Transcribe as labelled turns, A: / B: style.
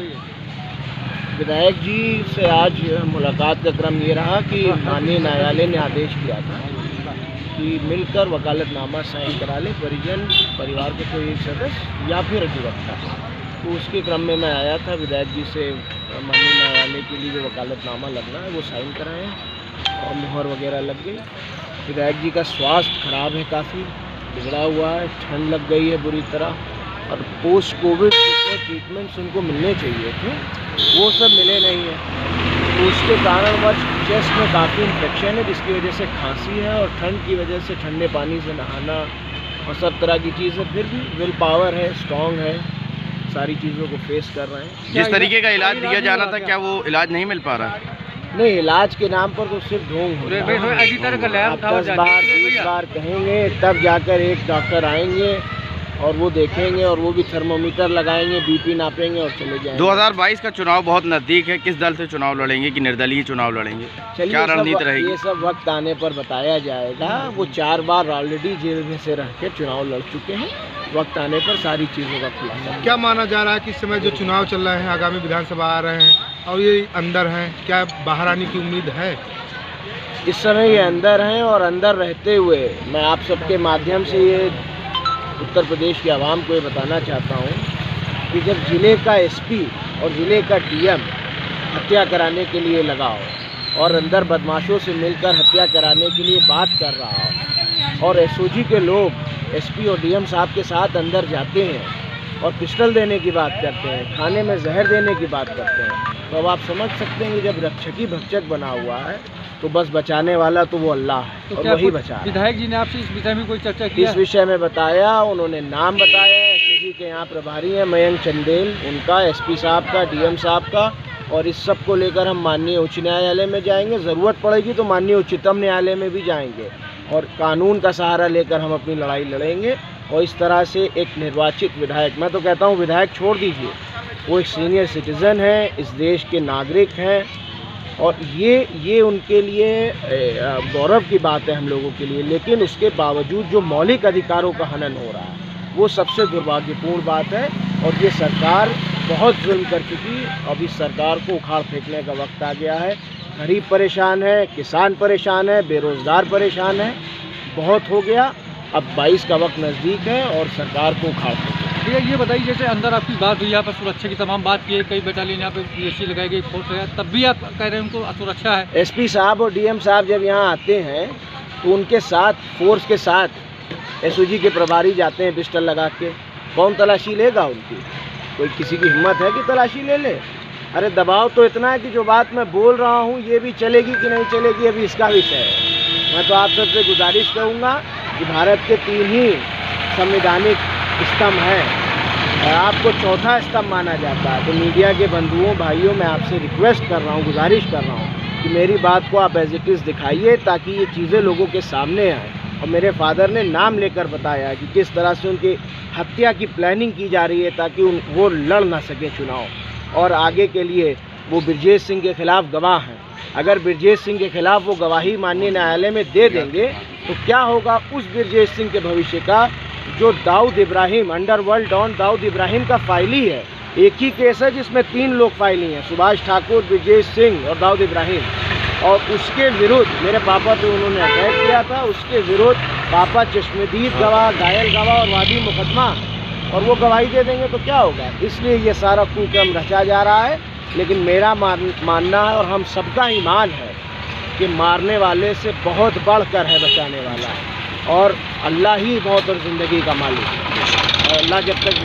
A: हुई है?
B: विधायक जी से आज मुलाकात का क्रम ये रहा कि माननीय न्यायालय ने आदेश दिया था कि मिलकर वकालतनामा साइन करा ले परिजन परिवार के कोई एक सदस्य या फिर अधिवक्ता। तो उसके क्रम में मैं आया था। विधायक जी से माननीय न्यायालय के लिए जो वकालतनामा लगना है वो साइन कराए और मुहर वगैरह लग गई। विधायक जी का स्वास्थ्य खराब है, काफ़ी बिगड़ा हुआ है, ठंड लग गई है बुरी तरह, और पोस्ट कोविड जितने ट्रीटमेंट्स उनको मिलने चाहिए थे वो सब मिले नहीं हैं। तो उसके कारणवश चेस्ट में काफ़ी इन्फेक्शन है, जिसकी वजह से खांसी है और ठंड की वजह से ठंडे पानी से नहाना और सब तरह की चीज़ें। फिर भी विल पावर है, स्ट्रॉन्ग है, सारी चीज़ों को फेस कर रहे हैं।
C: जिस तरीके का इलाज दिया जाना था, क्या वो इलाज नहीं मिल पा रहा?
B: नहीं, इलाज के नाम पर तो सिर्फ ढोंग हो रहा है। आप 10 बार 20 बार कहेंगे तब जाकर एक डॉक्टर आएंगे और वो देखेंगे और वो भी थर्मोमीटर लगाएंगे, बीपी नापेंगे और चले जाएंगे।
C: 2022 का चुनाव बहुत नज़दीक है, किस दल से चुनाव लड़ेंगे कि निर्दलीय चुनाव लड़ेंगे? क्या रणनीति रहेगी?
B: ये सब वक्त आने पर बताया जाएगा। वो 4 बार ऑलरेडी जेल में से रह के चुनाव लड़ चुके हैं। वक्त आने पर सारी चीज़ों का खुलासा।
A: क्या माना जा रहा है कि इस समय जो चुनाव चल रहे हैं, आगामी विधानसभा आ रहे हैं और ये अंदर हैं, क्या बाहर आने की उम्मीद है?
B: इस समय ये अंदर हैं और अंदर रहते हुए मैं आप सबके माध्यम से ये उत्तर प्रदेश की आवाम को ये बताना चाहता हूँ कि जब ज़िले का एसपी और ज़िले का डीएम हत्या कराने के लिए लगा हो और अंदर बदमाशों से मिलकर हत्या कराने के लिए बात कर रहा हो और एसओजी के लोग एसपी और डीएम साहब के साथ अंदर जाते हैं और पिस्टल देने की बात करते हैं, खाने में जहर देने की बात करते हैं, तो अब आप समझ सकते हैं कि जब रक्षक ही भक्षक बना हुआ है तो बस बचाने वाला तो वो अल्लाह है, तो और वही बचा।
A: विधायक जी ने आपसे इस विषय में कोई चर्चा की?
B: इस विषय में बताया, उन्होंने नाम बताया। एसओजी के यहाँ प्रभारी हैं मयंक चंदेल, उनका, एसपी साहब का, डीएम साहब का, और इस सब को लेकर हम माननीय उच्च न्यायालय में जाएंगे। ज़रूरत पड़ेगी तो माननीय उच्चतम न्यायालय में भी जाएंगे और कानून का सहारा लेकर हम अपनी लड़ाई लड़ेंगे। और इस तरह से एक निर्वाचित विधायक, मैं तो कहता हूँ विधायक छोड़ दीजिए, वो एक सीनियर सिटीज़न है, इस देश के नागरिक हैं और ये उनके लिए गौरव की बात है हम लोगों के लिए। लेकिन उसके बावजूद जो मौलिक अधिकारों का हनन हो रहा है वो सबसे दुर्भाग्यपूर्ण बात है और ये सरकार बहुत जुल्म कर चुकी। अब इस सरकार को उखाड़ फेंकने का वक्त आ गया है। गरीब परेशान है, किसान परेशान है, बेरोज़गार परेशान है, बहुत हो गया। अब 22 का वक्त नज़दीक है और सरकार को उखाड़ फेंके।
A: भैया ये बताइए, जैसे अंदर आपकी बात हुई, यहाँ पर सुरक्षा की तमाम बात की है, कई बटालियन यहाँ पे पीएससी लगाई गई, फोर्स है, तब भी आप कह रहे हैं उनको असुरक्षा है?
B: एसपी साहब और डीएम साहब जब यहाँ आते हैं तो उनके साथ, फोर्स के साथ एसओजी के प्रभारी जाते हैं पिस्टल लगा के। कौन तलाशी लेगा उनकी? कोई किसी की हिम्मत है कि तलाशी ले ले? अरे दबाव तो इतना है कि जो बात मैं बोल रहा हूँ ये भी चलेगी कि नहीं चलेगी अभी इसका विषय है। मैं तो आप सबसे गुजारिश करूँगा कि भारत के 3 ही संवैधानिक स्तंभ हैं और आपको चौथा स्तंभ माना जाता है। तो मीडिया के बंधुओं भाइयों, मैं आपसे रिक्वेस्ट कर रहा हूँ, गुजारिश कर रहा हूँ कि मेरी बात को आप एज इट इज़ दिखाइए ताकि ये चीज़ें लोगों के सामने आएँ। और मेरे फादर ने नाम लेकर बताया कि किस तरह से उनकी हत्या की प्लानिंग की जा रही है ताकि वो लड़ ना सके चुनाव। और आगे के लिए वो ब्रजेश सिंह के खिलाफ गवाह हैं। अगर ब्रजेश सिंह के खिलाफ वो गवाही माननीय न्यायालय में दे देंगे तो क्या होगा उस ब्रजेश सिंह के भविष्य का, जो दाऊद इब्राहिम, अंडरवर्ल्ड डॉन दाऊद इब्राहिम का फाइली है। एक ही केस है जिसमें 3 लोग फाइली हैं, सुभाष ठाकुर, ब्रजेश सिंह और दाऊद इब्राहिम। और उसके विरुद्ध मेरे पापा पे उन्होंने अटैक किया था, उसके विरुद्ध पापा चश्मदीद गवाह, घायल गवाह और वादी मुकदमा, और वो गवाही दे देंगे तो क्या होगा। इसलिए ये सारा कुक्रम रचा जा रहा है। लेकिन मेरा मानना है और हम सबका ईमान है कि मारने वाले से बहुत बढ़कर है बचाने वाला, और अल्लाह ही मौत और ज़िंदगी का मालिक है। और अल्लाह जब तक